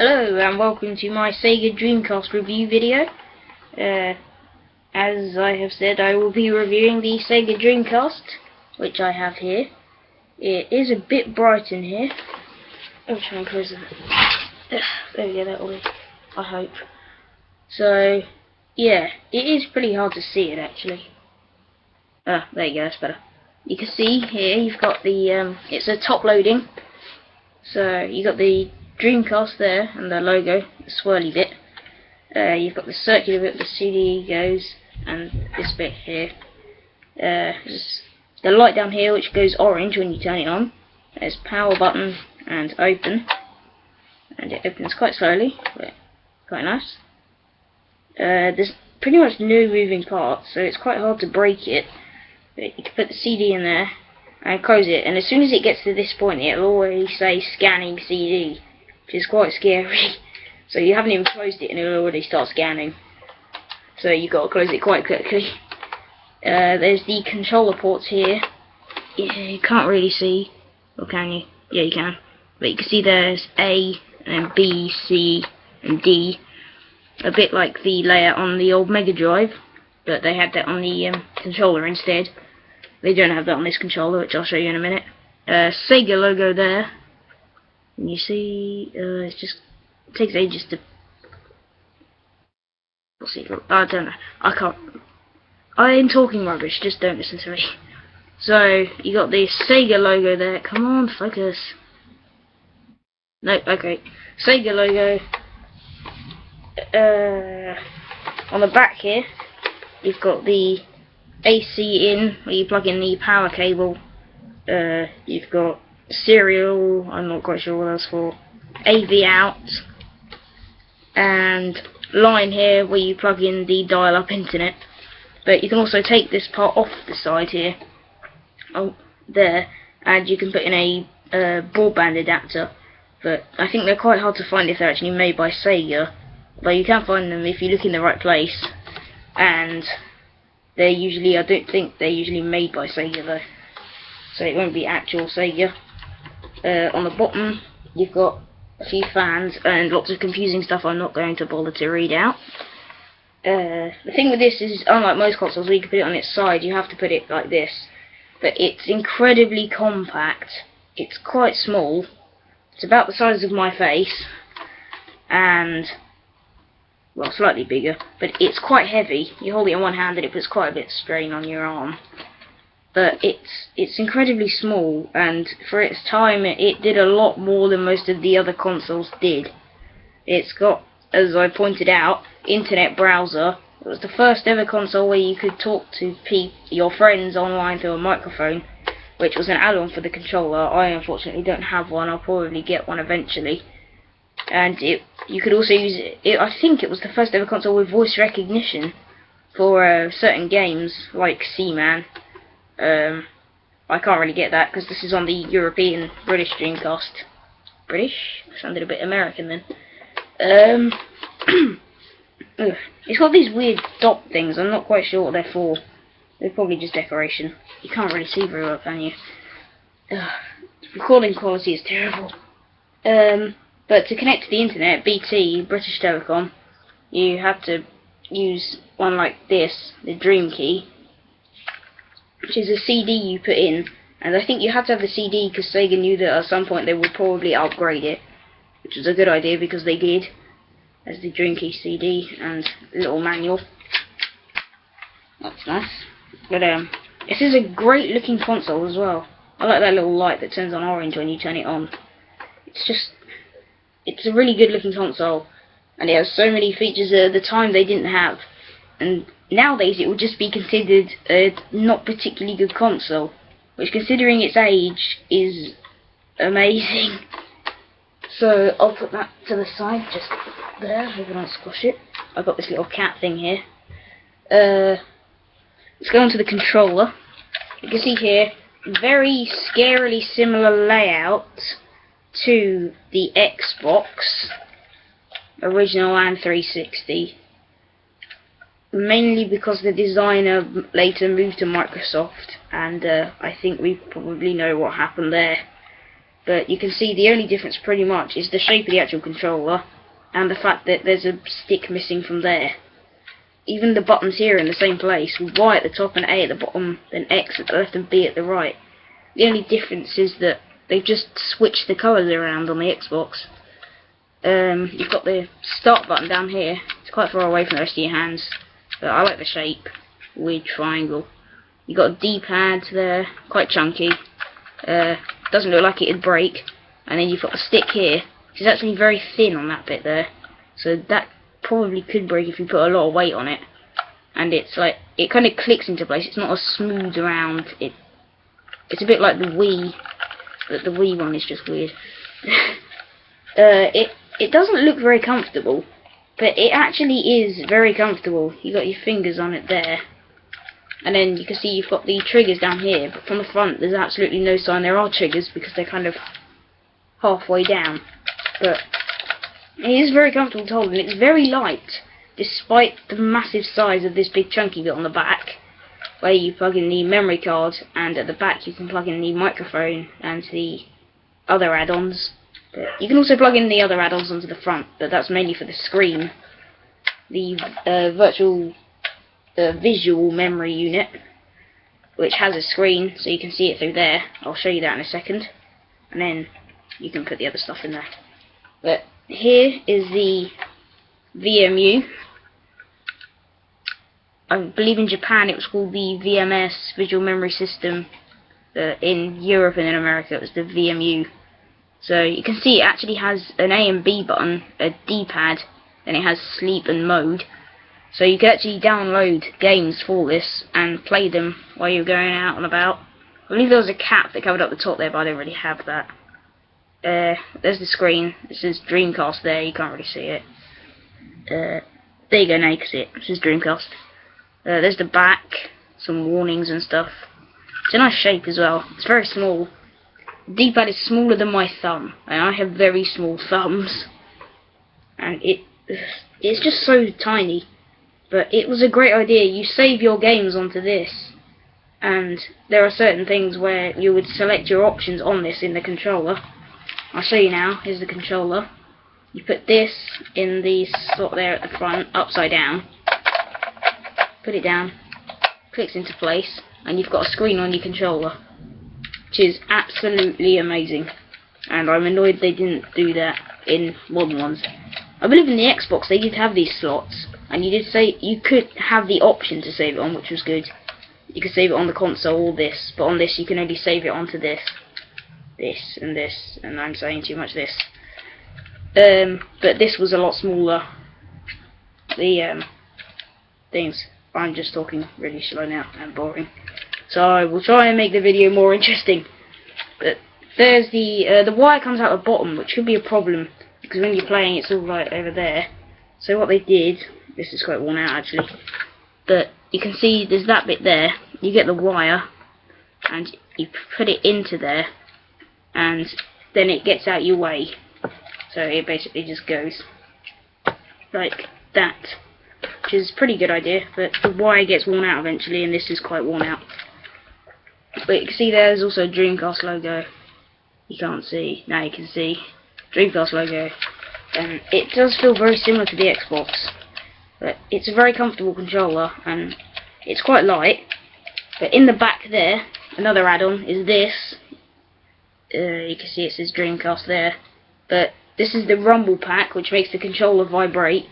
Hello and welcome to my Sega Dreamcast review video. As I have said, I will be reviewing the Sega Dreamcast, which I have here. It is a bit bright in here. I'll try and close it. There we go, that'll be, I hope. So, yeah, it is pretty hard to see it actually. There you go, that's better. You can see here, you've got the, it's a top loading. So, you got the Dreamcast there, and the logo, the swirly bit. You've got the circular bit where the CD goes, and this bit here. There's the light down here which goes orange when you turn it on. There's power button and open. And it opens quite slowly, but quite nice. There's pretty much no moving parts, so it's quite hard to break it. But you can put the CD in there and close it, and as soon as it gets to this point, it'll always say scanning CD. Which is quite scary. So you haven't even closed it and it'll already start scanning. So you've got to close it quite quickly. There's the controller ports here. Yeah, you can't really see, or can you? Yeah, you can. But you can see there's A, and B, C, and D. A bit like the layout on the old Mega Drive, but they had that on the controller instead. They don't have that on this controller, which I'll show you in a minute. Sega logo there. And you see, it takes ages to. What's it? I don't know. I can't. I'm talking rubbish. Just don't listen to me. So you got the Sega logo there. Come on, focus. No, okay. Sega logo. On the back here, you've got the AC in, where you plug in the power cable. You've got serial, I'm not quite sure what that's for, AV out, and line here where you plug in the dial-up internet. But you can also take this part off the side here, there, and you can put in a broadband adapter. But I think they're quite hard to find if they're actually made by Sega, but you can find them if you look in the right place. And they're usually, I don't think they're usually made by Sega though, so it won't be actual Sega. On the bottom you've got a few fans and lots of confusing stuff I'm not going to bother to read out. The thing with this is, unlike most consoles where you can put it on its side, you have to put it like this. But it's incredibly compact. It's quite small. It's about the size of my face, and well, slightly bigger, but it's quite heavy. You hold it in one hand and it puts quite a bit of strain on your arm. But it's incredibly small, and for its time it did a lot more than most of the other consoles did. It's got, as I pointed out, internet browser. It was the first ever console where you could talk to your friends online through a microphone, which was an add-on for the controller. I unfortunately don't have one. I'll probably get one eventually. And you could also use it. I think it was the first ever console with voice recognition for certain games like Seaman. I can't really get that because this is on the European British Dreamcast. British? Sounded a bit American then. It's got these weird dot things. I'm not quite sure what they're for. They're probably just decoration. You can't really see very well, can you? Recording quality is terrible. But to connect to the internet, BT, British Telecom, you have to use one like this, the Dream Key, which is a CD you put in, and I think you had to have the CD because Sega knew that at some point they would probably upgrade it, which was a good idea because they did. There's the Dream Key CD and a little manual. That's nice. But this is a great looking console as well. I like that little light that turns on orange when you turn it on. It's a really good looking console, and it has so many features that at the time they didn't have. And nowadays it would just be considered a not particularly good console, which considering its age is amazing. So I'll put that to the side just there, hope I don't squash it. I've got this little cat thing here. Let's go on to the controller. You can see here, very scarily similar layout to the Xbox original and 360. Mainly because the designer later moved to Microsoft, and I think we probably know what happened there. but you can see the only difference pretty much is the shape of the actual controller and the fact that there's a stick missing from there. Even the buttons here are in the same place, with Y at the top and A at the bottom, then X at the left and B at the right. The only difference is that they've just switched the colours around on the Xbox. You've got the start button down here. It's quite far away from the rest of your hands, but I like the shape. Weird triangle. You've got a D-pad there, quite chunky. Doesn't look like it'd break. And then you've got the stick here, which is actually very thin on that bit there. So that probably could break if you put a lot of weight on it. And it's like, it kind of clicks into place. It's not a smooth round. It's a bit like the Wii, but the Wii one is just weird. It doesn't look very comfortable, but it actually is very comfortable. You got your fingers on it there. And then you can see you've got the triggers down here, but from the front there's absolutely no sign there are triggers because they're kind of halfway down. But it is very comfortable to hold, and it's very light, despite the massive size of this big chunky bit on the back, where you plug in the memory card, and at the back you can plug in the microphone and the other add-ons. You can also plug in the other add-ons onto the front, but that's mainly for the screen. The visual memory unit, which has a screen so you can see it through there. I'll show you that in a second, and then you can put the other stuff in there. But here is the VMU. I believe in Japan it was called the VMS, Visual Memory System. In Europe and in America it was the VMU. So you can see it actually has an A and B button, a D-pad, then it has sleep and mode. So you can actually download games for this and play them while you're going out and about. I believe there was a cap that covered up the top there, but I don't really have that. There's the screen. It says Dreamcast there, you can't really see it. There you go, now you can see it. It says Dreamcast. There's the back, some warnings and stuff. It's a nice shape as well. It's very small. The D-pad is smaller than my thumb, and I have very small thumbs. And it's just so tiny. But it was a great idea. You save your games onto this, and there are certain things where you would select your options on this in the controller. I'll show you now. Here's the controller. You put this in the slot there at the front, upside down. Put it down, clicks into place, and you've got a screen on your controller, which is absolutely amazing. And I'm annoyed they didn't do that in modern ones. I believe in the Xbox they did have these slots, and you did say you could have the option to save it on, which was good. You could save it on the console or this, but on this you can only save it onto this, and I'm saying too much this. But this was a lot smaller. The things. I'm just talking really slow now and boring, so I will try and make the video more interesting. But there's the wire comes out the bottom, which could be a problem because when you're playing it's all right over there. So what they did, this is quite worn out actually, but you can see there's that bit there. You get the wire and you put it into there, and then it gets out your way. So it basically just goes like that, which is a pretty good idea, but the wire gets worn out eventually, and this is quite worn out. But you can see there's also a Dreamcast logo. You can't see, now you can see Dreamcast logo, and it does feel very similar to the Xbox, but it's a very comfortable controller and it's quite light. But in the back there, another add-on is this. You can see it says Dreamcast there, but this is the rumble pack, which makes the controller vibrate.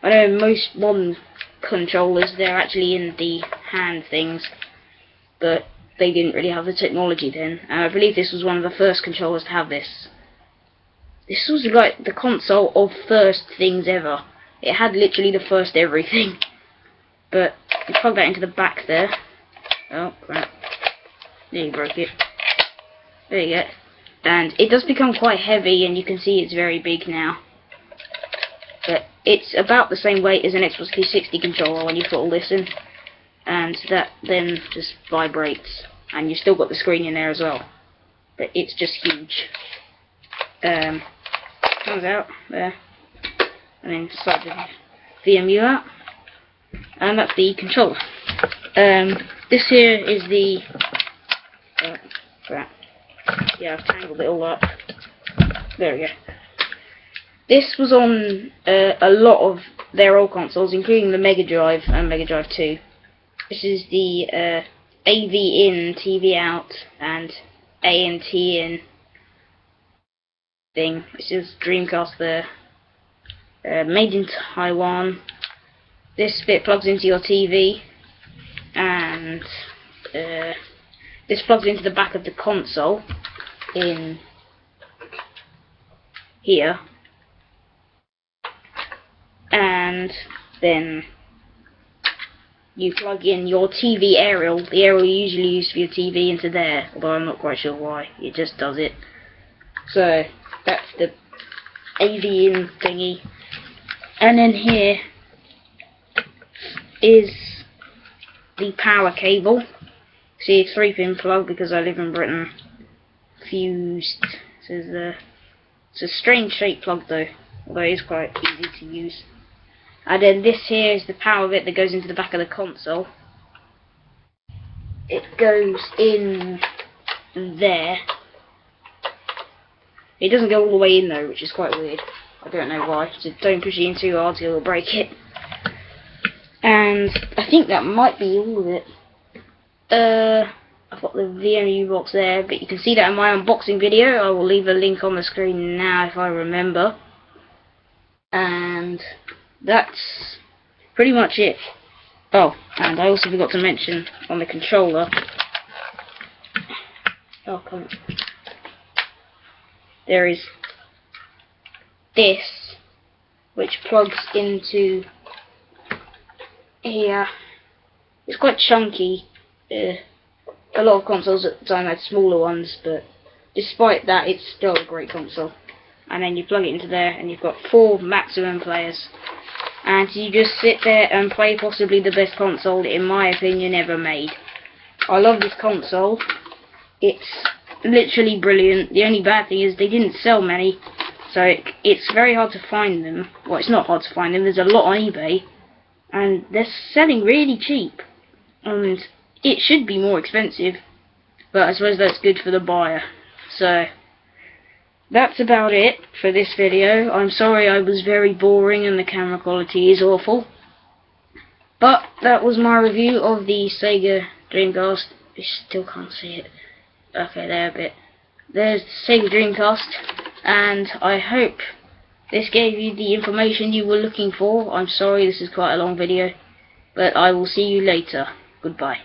I know most modern controllers, they're actually in the hand things, but they didn't really have the technology then, and I believe this was one of the first controllers to have this. This was like the console of first things ever. It had literally the first everything. But you plug that into the back there. Oh crap. Nearly broke it. There you go. And it does become quite heavy, and you can see it's very big now. But it's about the same weight as an Xbox 360 controller when you put all this in. And that then just vibrates. And you've still got the screen in there as well. But it's just huge. Comes out there. And then slide the VMU out. And that's the controller. This here is the... crap. Yeah, I've tangled it all up. There we go. This was on a lot of their old consoles, including the Mega Drive and Mega Drive 2. This is the AV in, TV out, and ANT in thing. This is Dreamcast there. Made in Taiwan. This bit plugs into your TV, and this plugs into the back of the console in here, and then you plug in your TV aerial, the aerial you usually use for your TV, into there, although I'm not quite sure why, it just does it. So that's the AV in thingy, and then here is the power cable. See, a 3-pin plug because I live in Britain. Fused. It's a strange shaped plug though, although it is quite easy to use. And then this here is the power bit that goes into the back of the console. It goes in there. It doesn't go all the way in though, which is quite weird. I don't know why. So don't push it in too hard, so it'll break it. And I think that might be all of it. I've got the VMU box there, but you can see that in my unboxing video. I will leave a link on the screen now if I remember. And that's pretty much it. Oh, and I also forgot to mention on the controller. Oh, come on. There is this, which plugs into here. It's quite chunky. A lot of consoles at the time had smaller ones, but despite that, it's still a great console. And then you plug it into there, and you've got 4 maximum players. And you just sit there and play possibly the best console, in my opinion, ever made. I love this console. It's literally brilliant. The only bad thing is they didn't sell many, so it's very hard to find them. Well, it's not hard to find them. There's a lot on eBay, and they're selling really cheap. And it should be more expensive, but I suppose that's good for the buyer. So that's about it for this video. I'm sorry I was very boring and the camera quality is awful, but that was my review of the Sega Dreamcast. I still can't see it. Okay, there a bit. There's the Sega Dreamcast, and I hope this gave you the information you were looking for. I'm sorry this is quite a long video, but I will see you later. Goodbye.